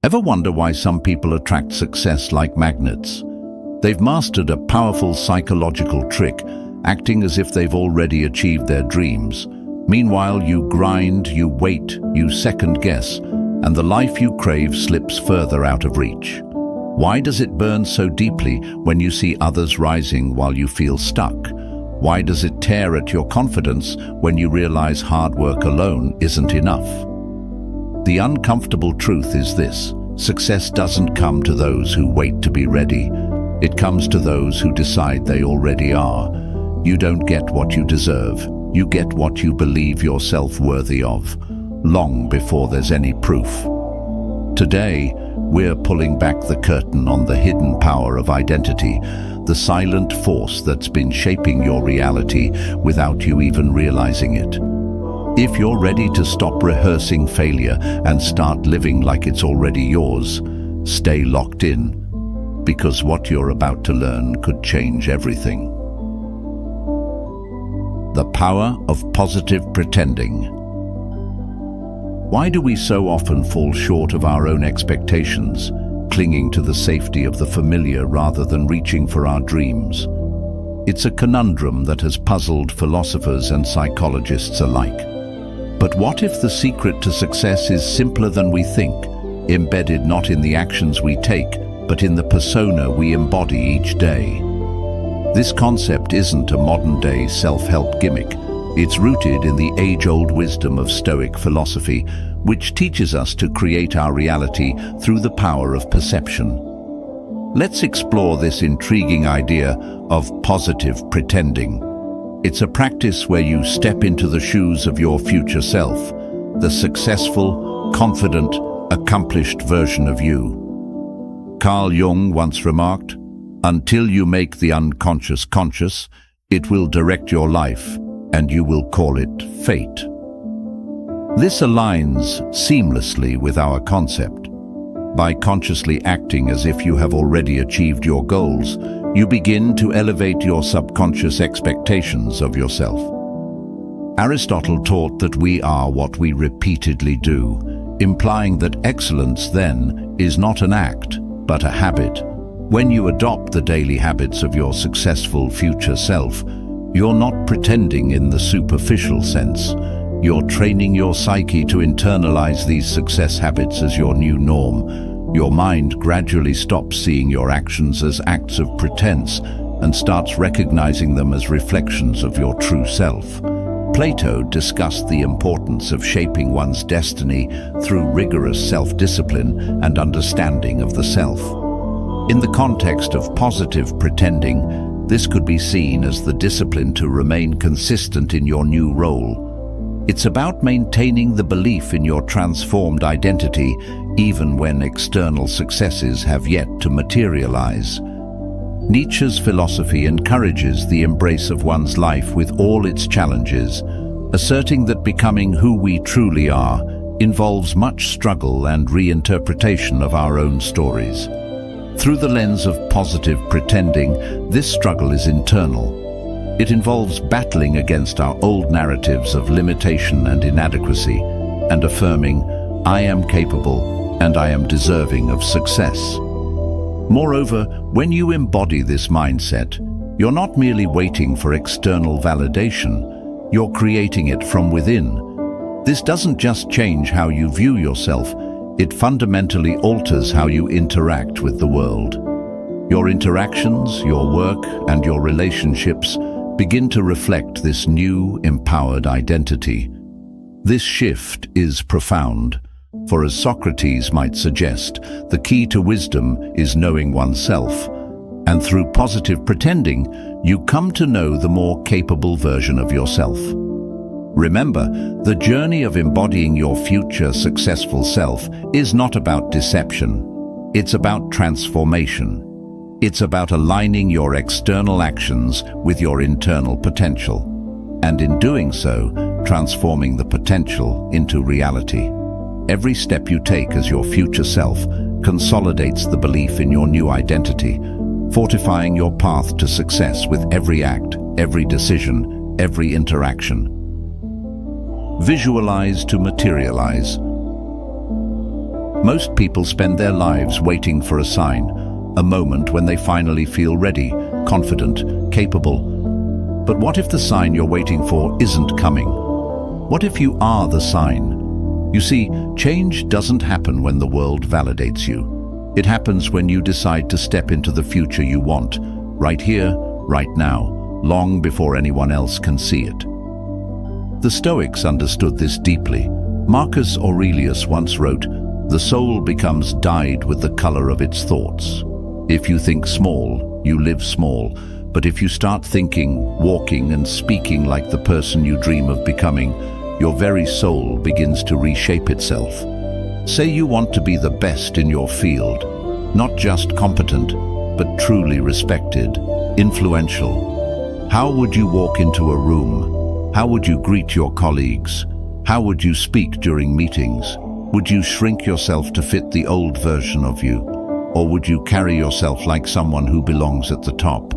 Ever wonder why some people attract success like magnets? They've mastered a powerful psychological trick, acting as if they've already achieved their dreams. Meanwhile, you grind, you wait, you second-guess, and the life you crave slips further out of reach. Why does it burn so deeply when you see others rising while you feel stuck? Why does it tear at your confidence when you realize hard work alone isn't enough? The uncomfortable truth is this: success doesn't come to those who wait to be ready. It comes to those who decide they already are. You don't get what you deserve. You get what you believe yourself worthy of, long before there's any proof. Today, we're pulling back the curtain on the hidden power of identity, the silent force that's been shaping your reality without you even realizing it. If you're ready to stop rehearsing failure and start living like it's already yours, stay locked in, because what you're about to learn could change everything. The power of positive pretending. Why do we so often fall short of our own expectations, clinging to the safety of the familiar rather than reaching for our dreams? It's a conundrum that has puzzled philosophers and psychologists alike. But what if the secret to success is simpler than we think, embedded not in the actions we take, but in the persona we embody each day? This concept isn't a modern-day self-help gimmick. It's rooted in the age-old wisdom of Stoic philosophy, which teaches us to create our reality through the power of perception. Let's explore this intriguing idea of positive pretending. It's a practice where you step into the shoes of your future self, the successful, confident, accomplished version of you. Carl Jung once remarked, "Until you make the unconscious conscious, it will direct your life, and you will call it fate." This aligns seamlessly with our concept. By consciously acting as if you have already achieved your goals, you begin to elevate your subconscious expectations of yourself. Aristotle taught that we are what we repeatedly do, implying that excellence then is not an act, but a habit. When you adopt the daily habits of your successful future self, you're not pretending in the superficial sense. You're training your psyche to internalize these success habits as your new norm. Your mind gradually stops seeing your actions as acts of pretense and starts recognizing them as reflections of your true self. Plato discussed the importance of shaping one's destiny through rigorous self-discipline and understanding of the self. In the context of positive pretending, this could be seen as the discipline to remain consistent in your new role. It's about maintaining the belief in your transformed identity even when external successes have yet to materialize. Nietzsche's philosophy encourages the embrace of one's life with all its challenges, asserting that becoming who we truly are involves much struggle and reinterpretation of our own stories. Through the lens of positive pretending, this struggle is internal. It involves battling against our old narratives of limitation and inadequacy, and affirming, "I am capable and I am deserving of success." Moreover, when you embody this mindset, you're not merely waiting for external validation, you're creating it from within. This doesn't just change how you view yourself, it fundamentally alters how you interact with the world. Your interactions, your work, and your relationships begin to reflect this new, empowered identity. This shift is profound, for as Socrates might suggest, the key to wisdom is knowing oneself, and through positive pretending, you come to know the more capable version of yourself. Remember, the journey of embodying your future successful self is not about deception. It's about transformation. It's about aligning your external actions with your internal potential, and in doing so, transforming the potential into reality. Every step you take as your future self consolidates the belief in your new identity, fortifying your path to success with every act, every decision, every interaction. Visualize to materialize. Most people spend their lives waiting for a sign, a moment when they finally feel ready, confident, capable. But what if the sign you're waiting for isn't coming? What if you are the sign? You see, change doesn't happen when the world validates you. It happens when you decide to step into the future you want, right here, right now, long before anyone else can see it. The Stoics understood this deeply. Marcus Aurelius once wrote, "The soul becomes dyed with the color of its thoughts." If you think small, you live small. But if you start thinking, walking and speaking like the person you dream of becoming, your very soul begins to reshape itself. Say you want to be the best in your field, not just competent, but truly respected, influential. How would you walk into a room? How would you greet your colleagues? How would you speak during meetings? Would you shrink yourself to fit the old version of you? Or would you carry yourself like someone who belongs at the top?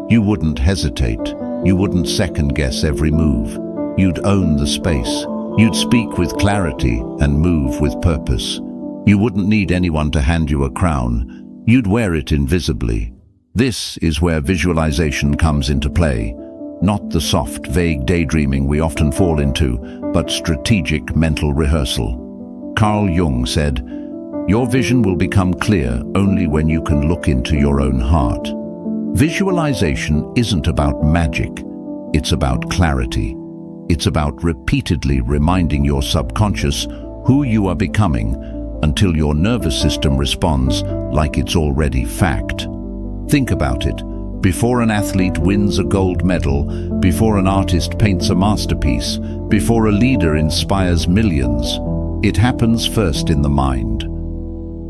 You wouldn't hesitate. You wouldn't second-guess every move. You'd own the space. You'd speak with clarity and move with purpose. You wouldn't need anyone to hand you a crown. You'd wear it invisibly. This is where visualization comes into play. Not the soft, vague daydreaming we often fall into, but strategic mental rehearsal. Carl Jung said, "Your vision will become clear only when you can look into your own heart." Visualization isn't about magic, it's about clarity. It's about repeatedly reminding your subconscious who you are becoming until your nervous system responds like it's already fact. Think about it. Before an athlete wins a gold medal, before an artist paints a masterpiece, before a leader inspires millions, it happens first in the mind.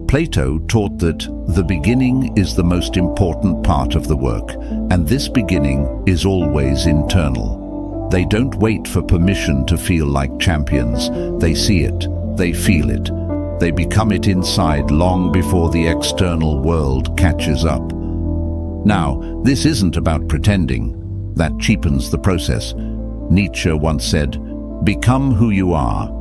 Plato taught that the beginning is the most important part of the work, and this beginning is always internal. They don't wait for permission to feel like champions. They see it, they feel it, they become it inside long before the external world catches up. Now, this isn't about pretending. That cheapens the process. Nietzsche once said, "Become who you are."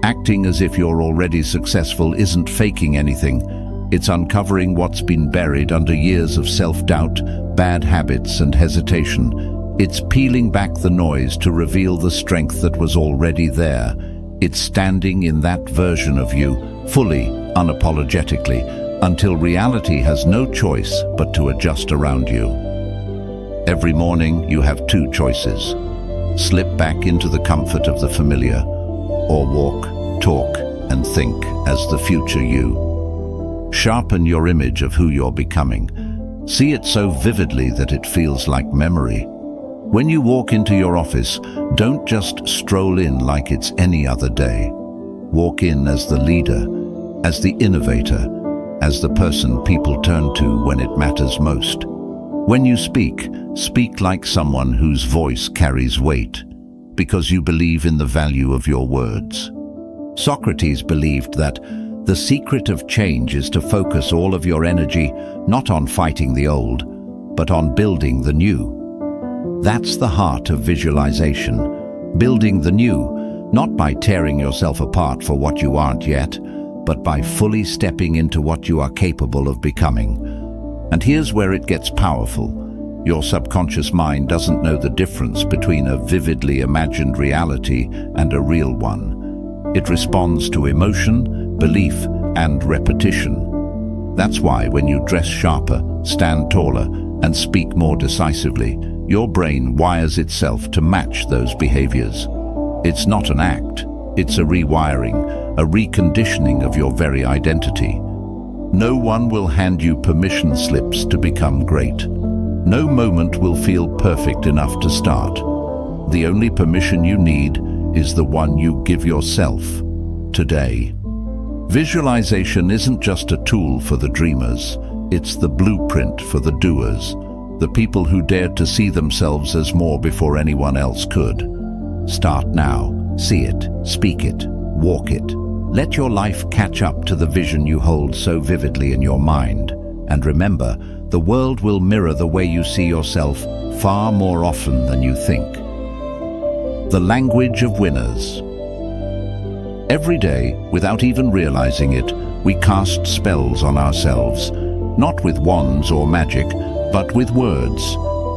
Acting as if you're already successful isn't faking anything. It's uncovering what's been buried under years of self-doubt, bad habits and hesitation. It's peeling back the noise to reveal the strength that was already there. It's standing in that version of you, fully, unapologetically, until reality has no choice but to adjust around you. Every morning you have two choices. Slip back into the comfort of the familiar, or walk, talk, and think as the future you. Sharpen your image of who you're becoming. See it so vividly that it feels like memory. When you walk into your office, don't just stroll in like it's any other day. Walk in as the leader, as the innovator, as the person people turn to when it matters most. When you speak, speak like someone whose voice carries weight, because you believe in the value of your words. Socrates believed that the secret of change is to focus all of your energy not on fighting the old, but on building the new. That's the heart of visualization, building the new, not by tearing yourself apart for what you aren't yet, but by fully stepping into what you are capable of becoming. And here's where it gets powerful. Your subconscious mind doesn't know the difference between a vividly imagined reality and a real one. It responds to emotion, belief, and repetition. That's why when you dress sharper, stand taller, and speak more decisively, your brain wires itself to match those behaviors. It's not an act, it's a rewiring, a reconditioning of your very identity. No one will hand you permission slips to become great. No moment will feel perfect enough to start. The only permission you need is the one you give yourself today. Visualization isn't just a tool for the dreamers, it's the blueprint for the doers, the people who dared to see themselves as more before anyone else could. Start now. See it, speak it, walk it. Let your life catch up to the vision you hold so vividly in your mind. And remember, the world will mirror the way you see yourself far more often than you think. The language of winners. Every day, without even realizing it, We cast spells on ourselves, not with wands or magic, but with words.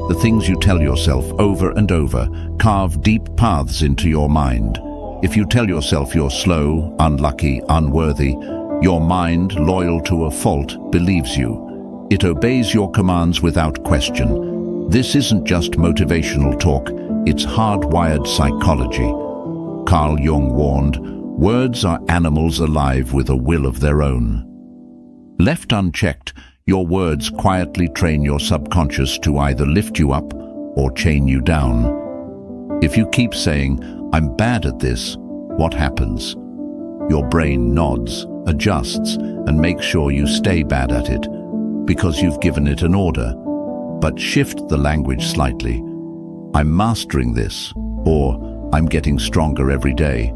The things you tell yourself over and over carve deep paths into your mind. If you tell yourself you're slow, unlucky, unworthy, your mind, loyal to a fault, believes you. It obeys your commands without question. This isn't just motivational talk, it's hardwired psychology. Carl Jung warned, words are animals alive with a will of their own. Left unchecked, your words quietly train your subconscious to either lift you up or chain you down. If you keep saying, "I'm bad at this," what happens? Your brain nods, adjusts, and makes sure you stay bad at it, because you've given it an order. But shift the language slightly. "I'm mastering this," or "I'm getting stronger every day."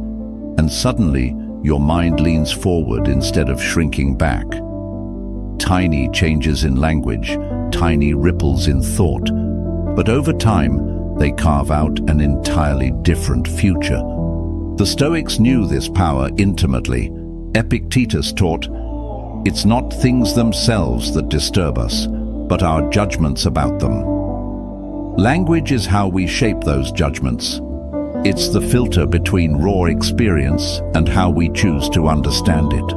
And suddenly, your mind leans forward instead of shrinking back. Tiny changes in language, tiny ripples in thought, but over time, they carve out an entirely different future. The Stoics knew this power intimately. Epictetus taught, "It's not things themselves that disturb us, but our judgments about them." Language is how we shape those judgments. It's the filter between raw experience and how we choose to understand it.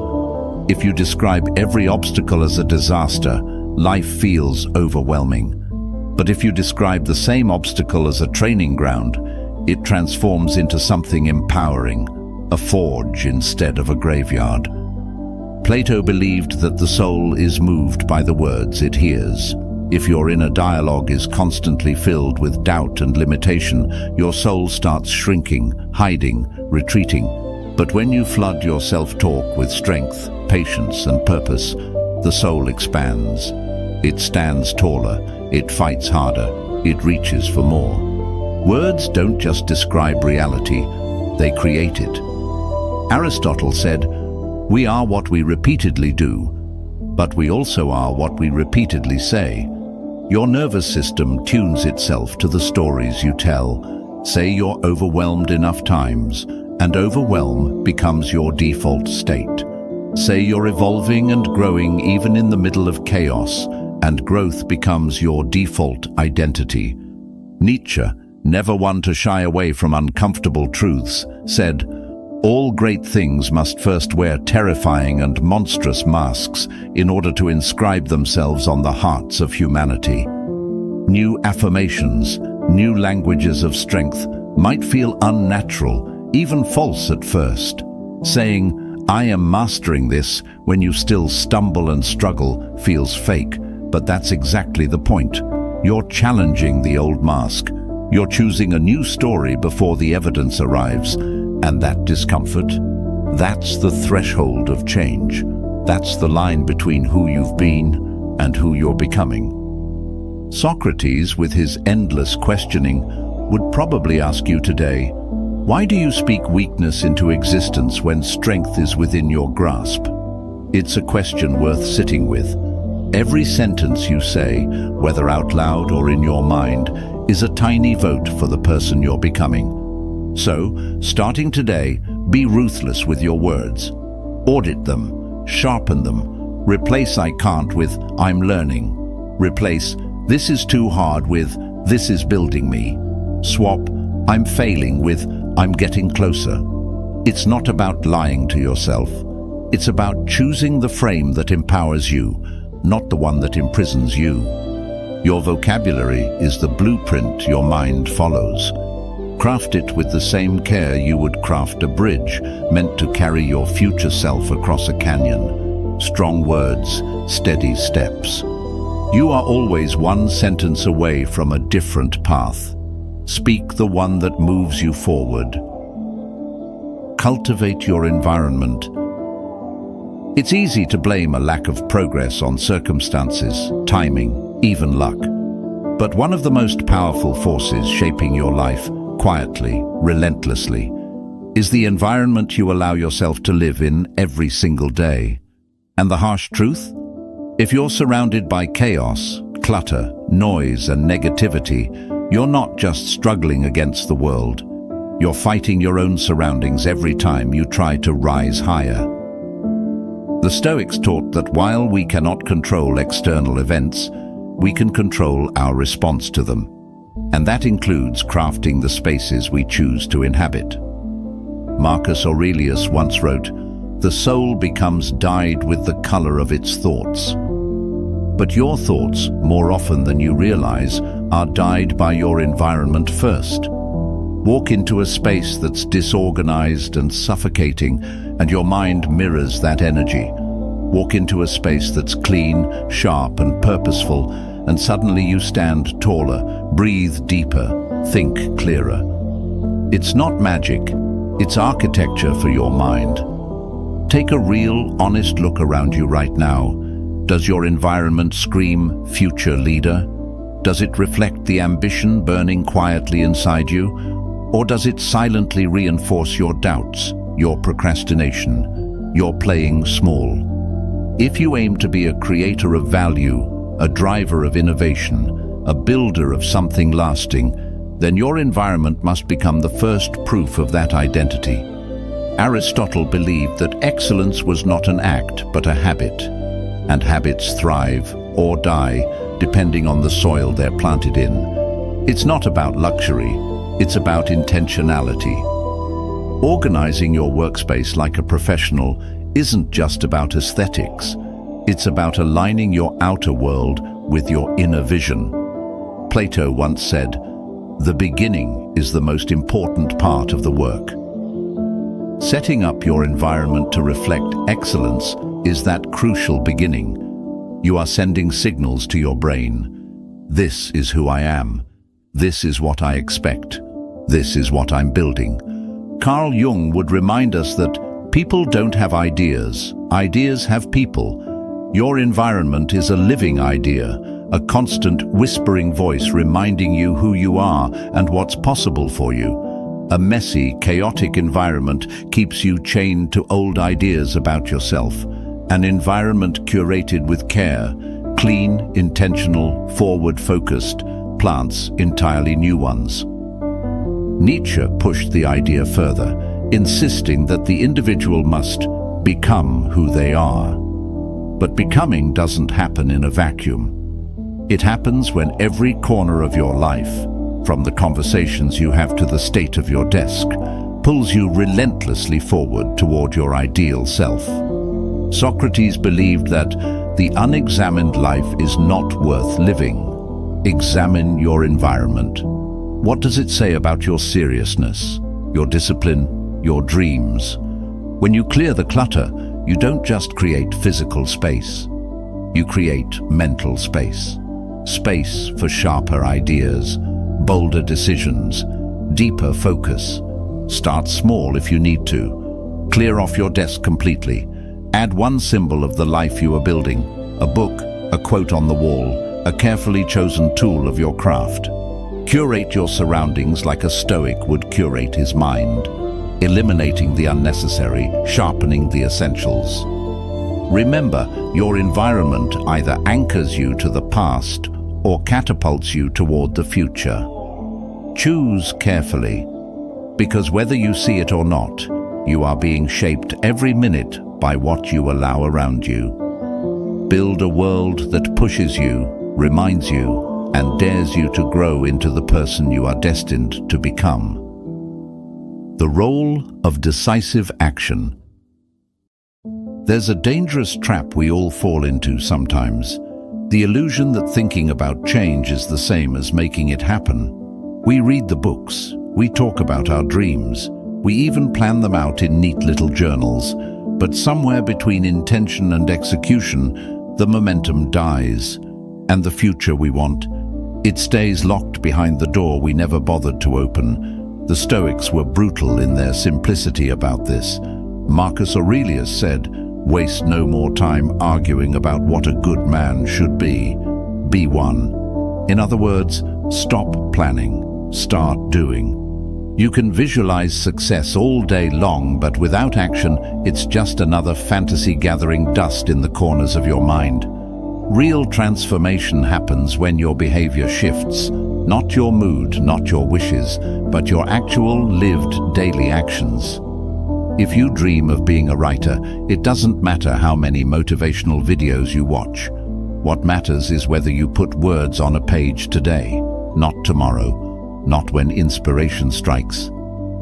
If you describe every obstacle as a disaster, life feels overwhelming. But if you describe the same obstacle as a training ground, it transforms into something empowering, a forge instead of a graveyard. Plato believed that the soul is moved by the words it hears. If your inner dialogue is constantly filled with doubt and limitation, your soul starts shrinking, hiding, retreating. But when you flood your self-talk with strength, patience, and purpose, the soul expands. It stands taller, it fights harder, it reaches for more. Words don't just describe reality, they create it. Aristotle said, "We are what we repeatedly do, but we also are what we repeatedly say." Your nervous system tunes itself to the stories you tell. Say you're overwhelmed enough times, and overwhelm becomes your default state. Say you're evolving and growing even in the middle of chaos, and growth becomes your default identity. Nietzsche, never one to shy away from uncomfortable truths, said, "All great things must first wear terrifying and monstrous masks in order to inscribe themselves on the hearts of humanity." New affirmations, new languages of strength might feel unnatural, even false at first. Saying, "I am mastering this," when you still stumble and struggle, feels fake, but that's exactly the point. You're challenging the old mask. You're choosing a new story before the evidence arrives. And that discomfort, that's the threshold of change. That's the line between who you've been and who you're becoming. Socrates, with his endless questioning, would probably ask you today, why do you speak weakness into existence when strength is within your grasp? It's a question worth sitting with. Every sentence you say, whether out loud or in your mind, is a tiny vote for the person you're becoming. So, starting today, be ruthless with your words. Audit them, sharpen them. Replace "I can't" with "I'm learning." Replace "this is too hard" with "this is building me." Swap "I'm failing" with "I'm getting closer." It's not about lying to yourself. It's about choosing the frame that empowers you, not the one that imprisons you. Your vocabulary is the blueprint your mind follows. Craft it with the same care you would craft a bridge meant to carry your future self across a canyon. Strong words, steady steps. You are always one sentence away from a different path. Speak the one that moves you forward. Cultivate your environment. It's easy to blame a lack of progress on circumstances, timing, even luck. But one of the most powerful forces shaping your life, quietly, relentlessly, is the environment you allow yourself to live in every single day. And the harsh truth? If you're surrounded by chaos, clutter, noise, and negativity, you're not just struggling against the world. You're fighting your own surroundings every time you try to rise higher. The Stoics taught that while we cannot control external events, we can control our response to them. And that includes crafting the spaces we choose to inhabit. Marcus Aurelius once wrote, "The soul becomes dyed with the color of its thoughts." But your thoughts, more often than you realize, are dyed by your environment first. Walk into a space that's disorganized and suffocating, and your mind mirrors that energy. Walk into a space that's clean, sharp, and purposeful, and suddenly you stand taller, breathe deeper, think clearer. It's not magic, it's architecture for your mind. Take a real, honest look around you right now. Does your environment scream future leader? Does it reflect the ambition burning quietly inside you? Or does it silently reinforce your doubts, your procrastination, your playing small? If you aim to be a creator of value, a driver of innovation, a builder of something lasting, then your environment must become the first proof of that identity. Aristotle believed that excellence was not an act, but a habit, and habits thrive or die depending on the soil they're planted in. It's not about luxury, it's about intentionality. Organizing your workspace like a professional isn't just about aesthetics. It's about aligning your outer world with your inner vision. Plato once said, "The beginning is the most important part of the work." Setting up your environment to reflect excellence is that crucial beginning. You are sending signals to your brain. This is who I am. This is what I expect. This is what I'm building. Carl Jung would remind us that people don't have ideas. Ideas have people. Your environment is a living idea, a constant whispering voice reminding you who you are and what's possible for you. A messy, chaotic environment keeps you chained to old ideas about yourself. An environment curated with care, clean, intentional, forward-focused, plants entirely new ones. Nietzsche pushed the idea further, insisting that the individual must become who they are. But becoming doesn't happen in a vacuum. It happens when every corner of your life, from the conversations you have to the state of your desk, pulls you relentlessly forward toward your ideal self. Socrates believed that the unexamined life is not worth living. Examine your environment. What does it say about your seriousness, your discipline, your dreams? When you clear the clutter, you don't just create physical space. You create mental space. Space for sharper ideas, bolder decisions, deeper focus. Start small if you need to. Clear off your desk completely. Add one symbol of the life you are building, a book, a quote on the wall, a carefully chosen tool of your craft. Curate your surroundings like a Stoic would curate his mind, eliminating the unnecessary, sharpening the essentials. Remember, your environment either anchors you to the past or catapults you toward the future. Choose carefully, because whether you see it or not, you are being shaped every minute by what you allow around you. Build a world that pushes you, reminds you, and dares you to grow into the person you are destined to become. The role of decisive action. There's a dangerous trap we all fall into sometimes. The illusion that thinking about change is the same as making it happen. We read the books, we talk about our dreams, we even plan them out in neat little journals, but somewhere between intention and execution, the momentum dies, and the future we want, it stays locked behind the door we never bothered to open. The Stoics were brutal in their simplicity about this. Marcus Aurelius said, "Waste no more time arguing about what a good man should be. Be one." In other words, stop planning, start doing. You can visualize success all day long, but without action, it's just another fantasy gathering dust in the corners of your mind. Real transformation happens when your behavior shifts. Not your mood, not your wishes, but your actual lived daily actions. If you dream of being a writer, it doesn't matter how many motivational videos you watch. What matters is whether you put words on a page today, not tomorrow, not when inspiration strikes.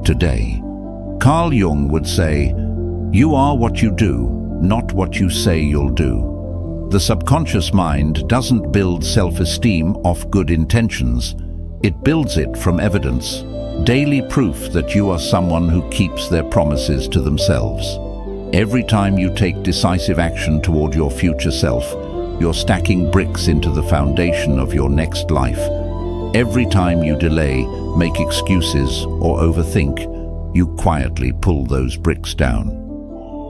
Today. Carl Jung would say, "You are what you do, not what you say you'll do." The subconscious mind doesn't build self-esteem off good intentions. It builds it from evidence, daily proof that you are someone who keeps their promises to themselves. Every time you take decisive action toward your future self, you're stacking bricks into the foundation of your next life. Every time you delay, make excuses, or overthink, you quietly pull those bricks down.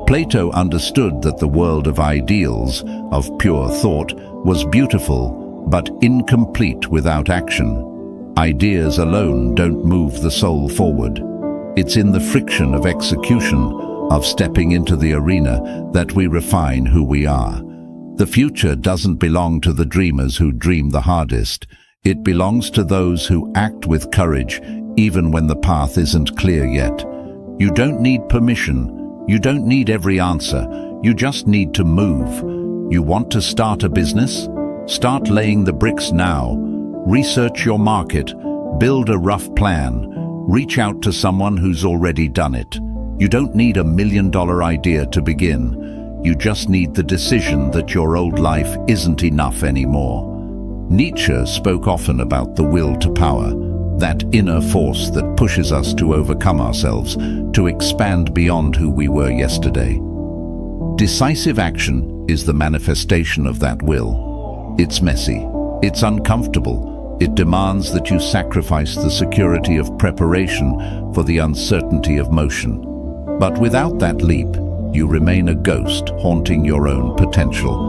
Plato understood that the world of ideals, of pure thought, was beautiful, but incomplete without action. Ideas alone don't move the soul forward. It's in the friction of execution, of stepping into the arena, that we refine who we are. The future doesn't belong to the dreamers who dream the hardest. It belongs to those who act with courage, even when the path isn't clear yet. You don't need permission. You don't need every answer. You just need to move. You want to start a business? Start laying the bricks now. Research your market. Build a rough plan. Reach out to someone who's already done it. You don't need $1 million idea to begin. You just need the decision that your old life isn't enough anymore. Nietzsche spoke often about the will to power, that inner force that pushes us to overcome ourselves, to expand beyond who we were yesterday. Decisive action is the manifestation of that will. It's messy, it's uncomfortable, it demands that you sacrifice the security of preparation for the uncertainty of motion. But without that leap, you remain a ghost haunting your own potential.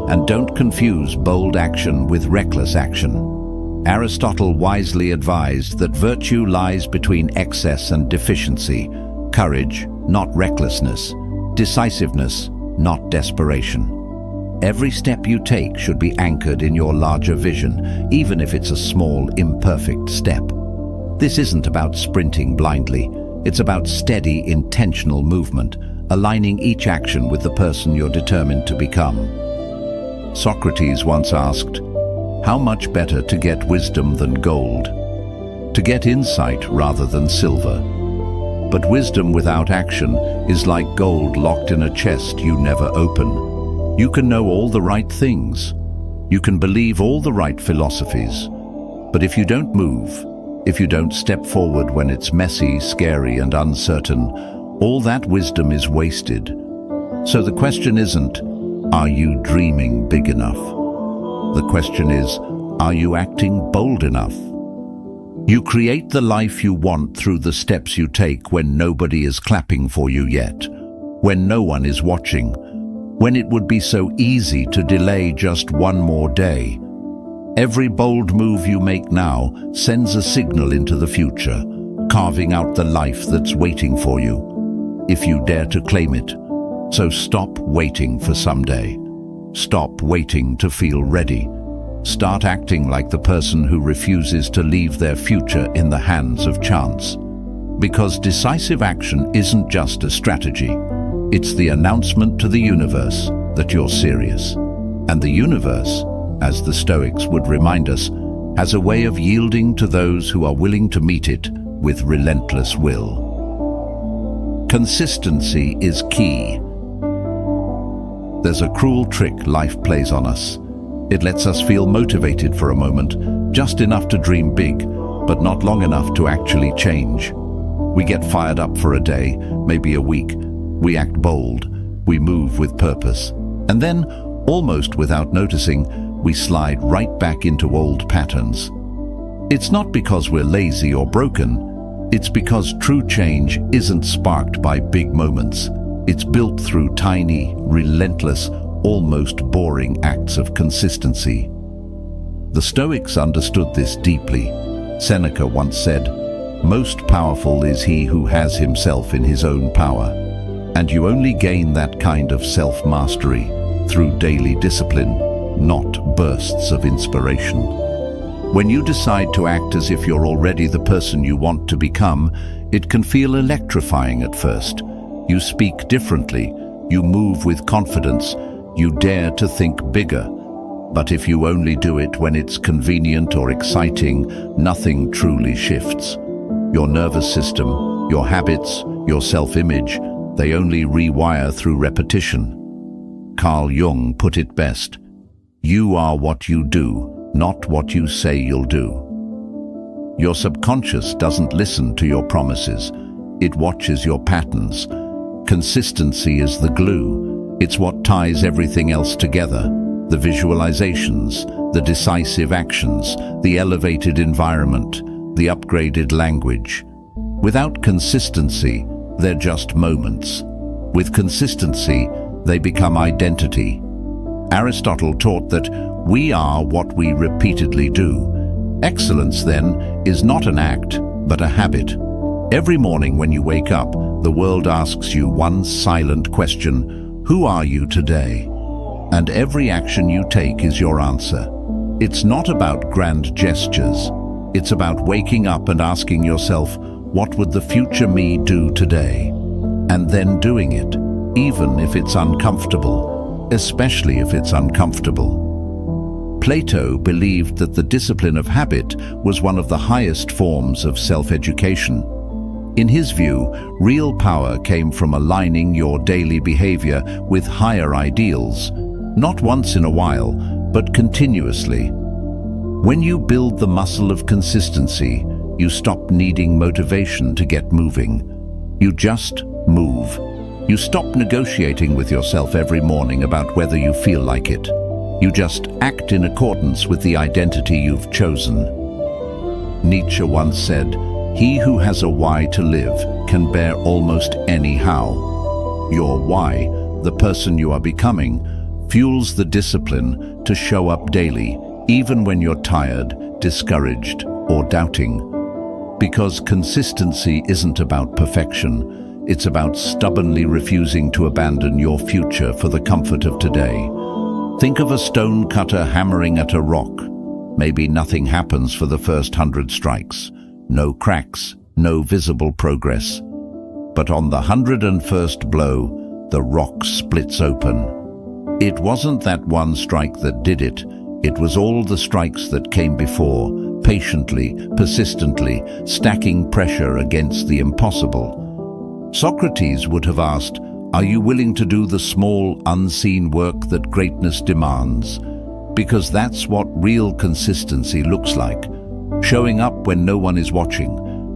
And don't confuse bold action with reckless action. Aristotle wisely advised that virtue lies between excess and deficiency, courage, not recklessness, decisiveness, not desperation. Every step you take should be anchored in your larger vision, even if it's a small, imperfect step. This isn't about sprinting blindly. It's about steady, intentional movement, aligning each action with the person you're determined to become. Socrates once asked, "How much better to get wisdom than gold? To get insight rather than silver. But wisdom without action is like gold locked in a chest you never open. You can know all the right things. You can believe all the right philosophies. But if you don't move, if you don't step forward when it's messy, scary, and uncertain, all that wisdom is wasted." So the question isn't, are you dreaming big enough? The question is, are you acting bold enough? You create the life you want through the steps you take when nobody is clapping for you yet, when no one is watching, when it would be so easy to delay just one more day. Every bold move you make now sends a signal into the future, carving out the life that's waiting for you, if you dare to claim it. So stop waiting for someday. Stop waiting to feel ready. Start acting like the person who refuses to leave their future in the hands of chance. Because decisive action isn't just a strategy. It's the announcement to the universe that you're serious. And the universe, as the Stoics would remind us, has a way of yielding to those who are willing to meet it with relentless will. Consistency is key. There's a cruel trick life plays on us. It lets us feel motivated for a moment, just enough to dream big, but not long enough to actually change. We get fired up for a day, maybe a week. We act bold. We move with purpose. And then, almost without noticing, we slide right back into old patterns. It's not because we're lazy or broken. It's because true change isn't sparked by big moments. It's built through tiny, relentless, almost boring acts of consistency. The Stoics understood this deeply. Seneca once said, "Most powerful is he who has himself in his own power." And you only gain that kind of self-mastery through daily discipline, not bursts of inspiration. When you decide to act as if you're already the person you want to become, it can feel electrifying at first. You speak differently, you move with confidence, you dare to think bigger. But if you only do it when it's convenient or exciting, nothing truly shifts. Your nervous system, your habits, your self-image, they only rewire through repetition. Carl Jung put it best: you are what you do, not what you say you'll do. Your subconscious doesn't listen to your promises, it watches your patterns. Consistency is the glue. It's what ties everything else together. The visualizations, the decisive actions, the elevated environment, the upgraded language. Without consistency, they're just moments. With consistency, they become identity. Aristotle taught that we are what we repeatedly do. Excellence, then, is not an act, but a habit. Every morning when you wake up, the world asks you one silent question: who are you today? And every action you take is your answer. It's not about grand gestures. It's about waking up and asking yourself, what would the future me do today? And then doing it, even if it's uncomfortable, especially if it's uncomfortable. Plato believed that the discipline of habit was one of the highest forms of self-education. In his view, real power came from aligning your daily behavior with higher ideals, not once in a while, but continuously. When you build the muscle of consistency, you stop needing motivation to get moving. You just move. You stop negotiating with yourself every morning about whether you feel like it. You just act in accordance with the identity you've chosen. Nietzsche once said, "He who has a why to live can bear almost any how." Your why, the person you are becoming, fuels the discipline to show up daily, even when you're tired, discouraged, or doubting. Because consistency isn't about perfection, it's about stubbornly refusing to abandon your future for the comfort of today. Think of a stone cutter hammering at a rock. Maybe nothing happens for the first 100 strikes. No cracks, no visible progress. But on the 101st blow, the rock splits open. It wasn't that one strike that did it. It was all the strikes that came before, patiently, persistently, stacking pressure against the impossible. Socrates would have asked, "Are you willing to do the small, unseen work that greatness demands?" Because that's what real consistency looks like. Showing up when no one is watching,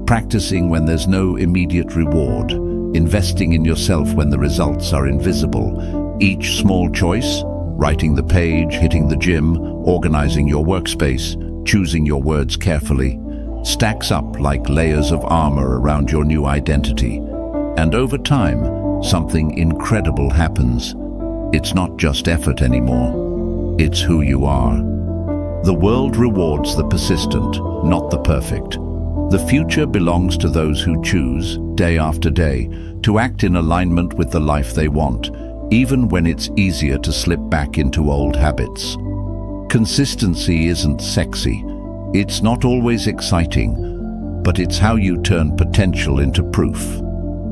practicing when there's no immediate reward, investing in yourself when the results are invisible. Each small choice, writing the page, hitting the gym, organizing your workspace, choosing your words carefully, stacks up like layers of armor around your new identity. And over time, something incredible happens. It's not just effort anymore. It's who you are. The world rewards the persistent, not the perfect. The future belongs to those who choose, day after day, to act in alignment with the life they want, even when it's easier to slip back into old habits. Consistency isn't sexy. It's not always exciting, but it's how you turn potential into proof.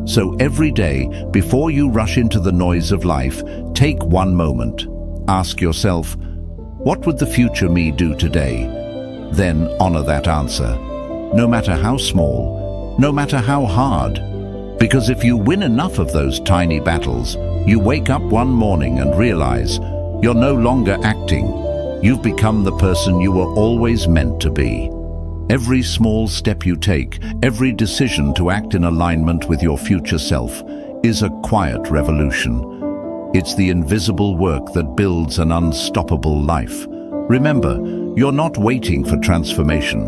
So every day, before you rush into the noise of life, take one moment. Ask yourself, what would the future me do today? Then honor that answer, no matter how small, no matter how hard. Because if you win enough of those tiny battles, you wake up one morning and realize you're no longer acting. You've become the person you were always meant to be. Every small step you take, every decision to act in alignment with your future self, is a quiet revolution. It's the invisible work that builds an unstoppable life. Remember, you're not waiting for transformation.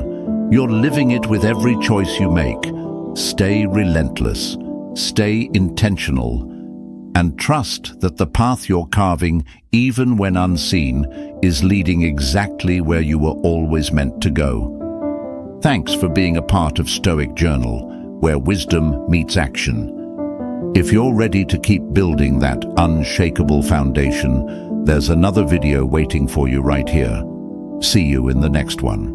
You're living it with every choice you make. Stay relentless, stay intentional, and trust that the path you're carving, even when unseen, is leading exactly where you were always meant to go. Thanks for being a part of Stoic Journal, where wisdom meets action. If you're ready to keep building that unshakable foundation, there's another video waiting for you right here. See you in the next one.